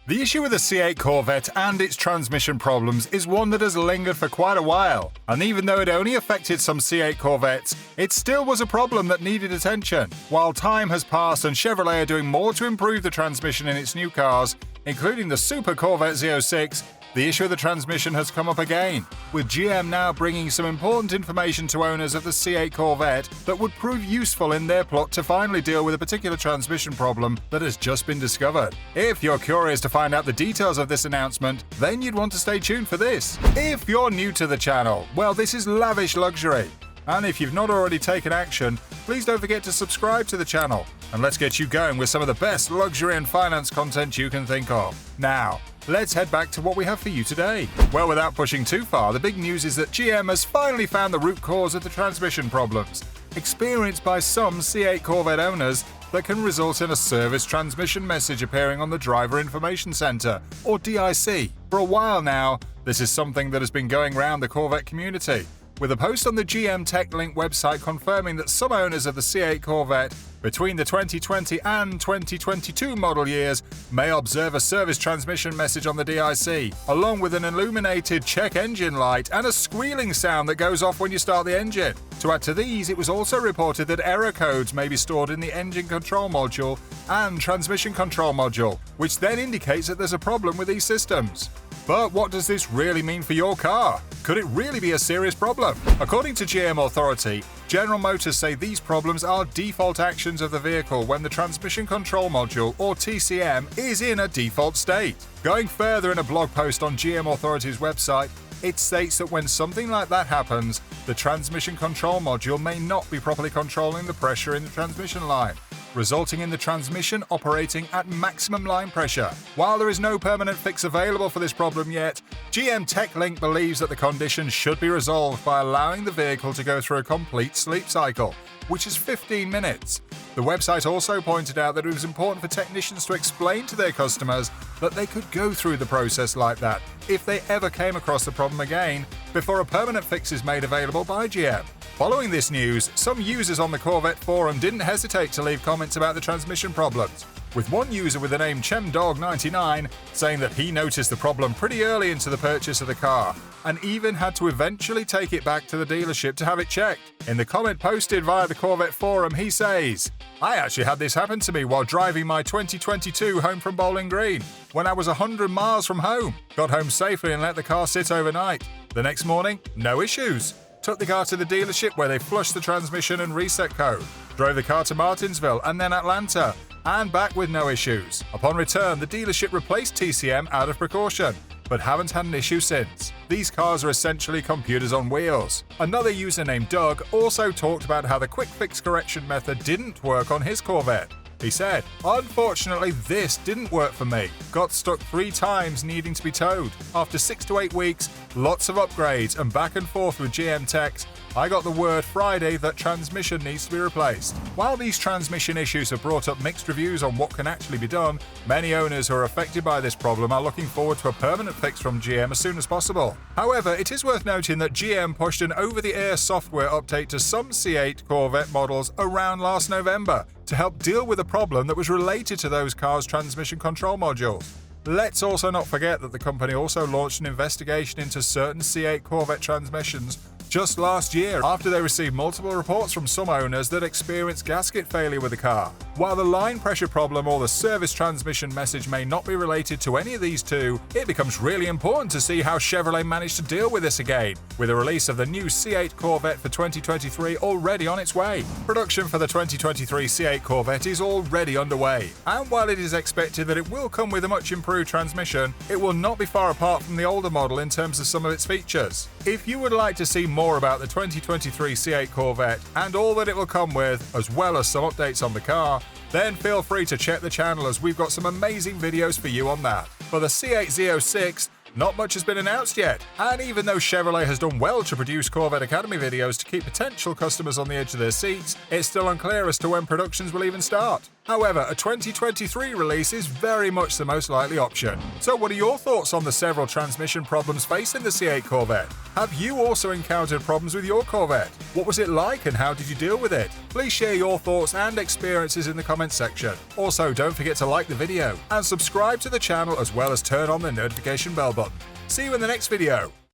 The issue with the C8 Corvette and its transmission problems is one that has lingered for quite a while, and even though it only affected some C8 Corvettes, it still was a problem that needed attention. While time has passed and Chevrolet are doing more to improve the transmission in its new cars, including the Super Corvette Z06, the issue of the transmission has come up again, with GM now bringing some important information to owners of the C8 Corvette that would prove useful in their plot to finally deal with a particular transmission problem that has just been discovered. If you're curious to find out the details of this announcement, then you'd want to stay tuned for this. If you're new to the channel, well, this is lavish luxury. And if you've not already taken action, please don't forget to subscribe to the channel. And let's get you going with some of the best luxury and finance content you can think of. Now, let's head back to what we have for you today. Well, without pushing too far, the big news is that GM has finally found the root cause of the transmission problems experienced by some C8 Corvette owners that can result in a service transmission message appearing on the Driver Information Center, or DIC. For a while now, this is something that has been going around the Corvette community, with a post on the GM TechLink website confirming that some owners of the C8 Corvette between the 2020 and 2022 model years may observe a service transmission message on the DIC, along with an illuminated check engine light and a squealing sound that goes off when you start the engine. To add to these, it was also reported that error codes may be stored in the engine control module and transmission control module, which then indicates that there's a problem with these systems. But what does this really mean for your car? Could it really be a serious problem? According to GM Authority, General Motors say these problems are default actions of the vehicle when the transmission control module, or TCM, is in a default state. Going further in a blog post on GM Authority's website, it states that when something like that happens, the transmission control module may not be properly controlling the pressure in the transmission line, resulting in the transmission operating at maximum line pressure. While there is no permanent fix available for this problem yet, GM TechLink believes that the condition should be resolved by allowing the vehicle to go through a complete sleep cycle, which is 15 minutes. The website also pointed out that it was important for technicians to explain to their customers that they could go through the process like that if they ever came across the problem again before a permanent fix is made available by GM. Following this news, some users on the Corvette forum didn't hesitate to leave comments about the transmission problems, with one user with the name ChemDog99 saying that he noticed the problem pretty early into the purchase of the car and even had to eventually take it back to the dealership to have it checked. In the comment posted via the Corvette forum, he says, "I actually had this happen to me while driving my 2022 home from Bowling Green when I was 100 miles from home. Got home safely and let the car sit overnight. The next morning, no issues. Took the car to the dealership where they flushed the transmission and reset code. Drove the car to Martinsville and then Atlanta, and back with no issues. Upon return, the dealership replaced TCM out of precaution, but haven't had an issue since. These cars are essentially computers on wheels." Another user named Doug also talked about how the quick fix correction method didn't work on his Corvette. He said, "Unfortunately, this didn't work for me. Got stuck 3 times needing to be towed. After 6 to 8 weeks, lots of upgrades and back and forth with GM techs, I got the word Friday that transmission needs to be replaced." While these transmission issues have brought up mixed reviews on what can actually be done, many owners who are affected by this problem are looking forward to a permanent fix from GM as soon as possible. However, it is worth noting that GM pushed an over-the-air software update to some C8 Corvette models around last November to help deal with a problem that was related to those cars' transmission control modules. Let's also not forget that the company also launched an investigation into certain C8 Corvette transmissions just last year after they received multiple reports from some owners that experienced gasket failure with the car. While the line pressure problem or the service transmission message may not be related to any of these two, it becomes really important to see how Chevrolet managed to deal with this again, with the release of the new C8 Corvette for 2023 already on its way. Production for the 2023 C8 Corvette is already underway, and while it is expected that it will come with a much improved transmission, it will not be far apart from the older model in terms of some of its features. If you would like to see more about the 2023 C8 Corvette and all that it will come with, as well as some updates on the car, then feel free to check the channel as we've got some amazing videos for you on that. For the C8 Z06, not much has been announced yet, and even though Chevrolet has done well to produce Corvette Academy videos to keep potential customers on the edge of their seats, it's still unclear as to when productions will even start. However, a 2023 release is very much the most likely option. So what are your thoughts on the several transmission problems facing the C8 Corvette? Have you also encountered problems with your Corvette? What was it like and how did you deal with it? Please share your thoughts and experiences in the comments section. Also, don't forget to like the video and subscribe to the channel as well as turn on the notification bell button. See you in the next video.